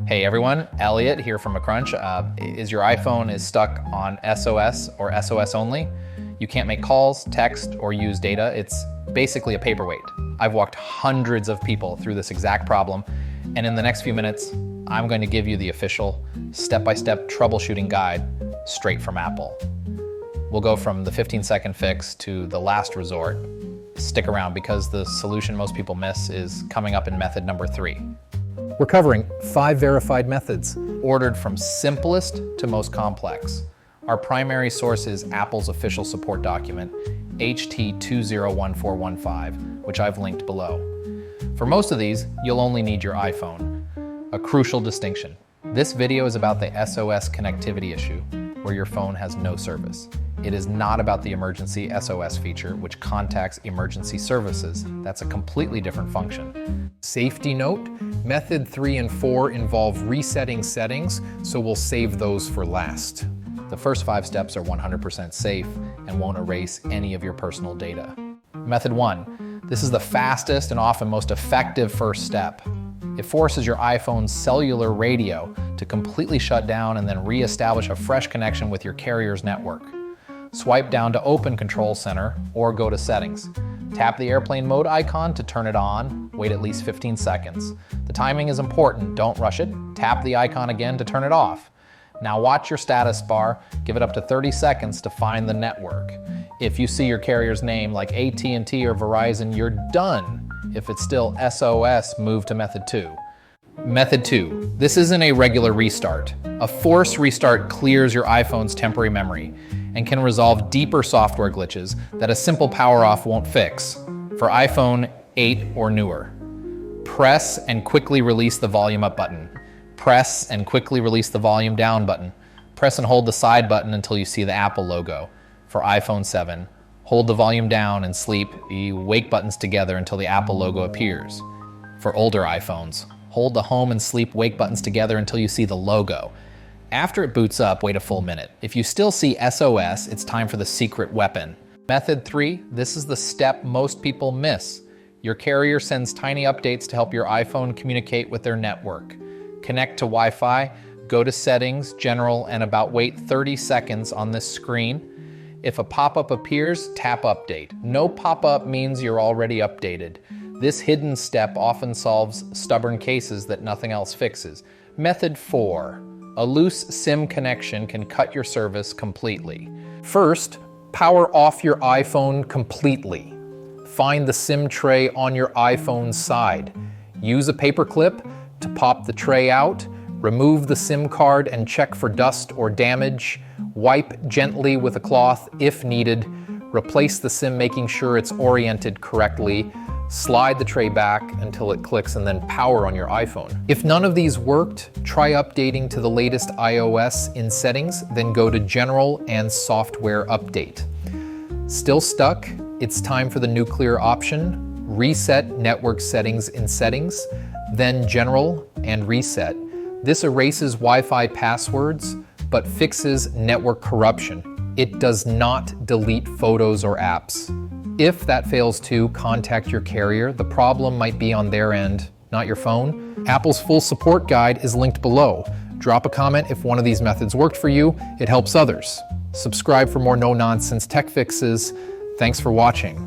Hey everyone, Elliot here from Crunch. Is your iPhone stuck on SOS or SOS only? You can't make calls, text, or use data. It's basically a paperweight. I've walked hundreds of people through this exact problem, and in the next few minutes, I'm going to give you the official step-by-step troubleshooting guide straight from Apple. We'll go from the 15-second fix to the last resort. Stick around because the solution most people miss is coming up in method number 3. We're covering 5 verified methods, ordered from simplest to most complex. Our primary source is Apple's official support document, HT201415, which I've linked below. For most of these, you'll only need your iPhone. A crucial distinction. This video is about the SOS connectivity issue, where your phone has no service. It is not about the Emergency SOS feature, which contacts emergency services. That's a completely different function. Safety note, method 3 and 4 involve resetting settings, so we'll save those for last. The first 5 steps are 100% safe and won't erase any of your personal data. Method 1, this is the fastest and often most effective first step. It forces your iPhone's cellular radio to completely shut down and then re-establish a fresh connection with your carrier's network. Swipe down to open Control Center or go to Settings. Tap the airplane mode icon to turn it on, wait at least 15 seconds. The timing is important, don't rush it. Tap the icon again to turn it off. Now watch your status bar, give it up to 30 seconds to find the network. If you see your carrier's name like AT&T or Verizon, you're done. If it's still SOS, move to method 2. Method 2, this isn't a regular restart. A forced restart clears your iPhone's temporary memory and can resolve deeper software glitches that a simple power off won't fix. For iPhone 8 or newer, press and quickly release the volume up button. Press and quickly release the volume down button. Press and hold the side button until you see the Apple logo. For iPhone 7, hold the volume down and sleep the wake buttons together until the Apple logo appears. For older iPhones, hold the home and sleep wake buttons together until you see the logo. After it boots up, wait a full minute. If you still see SOS, it's time for the secret weapon. Method 3, this is the step most people miss. Your carrier sends tiny updates to help your iPhone communicate with their network. Connect to Wi-Fi, go to Settings, General, and wait 30 seconds on this screen. If a pop-up appears, tap Update. No pop-up means you're already updated. This hidden step often solves stubborn cases that nothing else fixes. Method 4. A loose SIM connection can cut your service completely. First, power off your iPhone completely. Find the SIM tray on your iPhone's side. Use a paper clip to pop the tray out. Remove the SIM card and check for dust or damage. Wipe gently with a cloth if needed. Replace the SIM, making sure it's oriented correctly. Slide the tray back until it clicks and then power on your iPhone. If none of these worked, try updating to the latest iOS in Settings, then go to General and Software Update. Still stuck? It's time for the nuclear option. Reset network settings in Settings, then General and Reset. This erases Wi-Fi passwords, but fixes network corruption. It does not delete photos or apps. If that fails too, contact your carrier. The problem might be on their end, not your phone. Apple's full support guide is linked below. Drop a comment if one of these methods worked for you. It helps others. Subscribe for more no-nonsense tech fixes. Thanks for watching.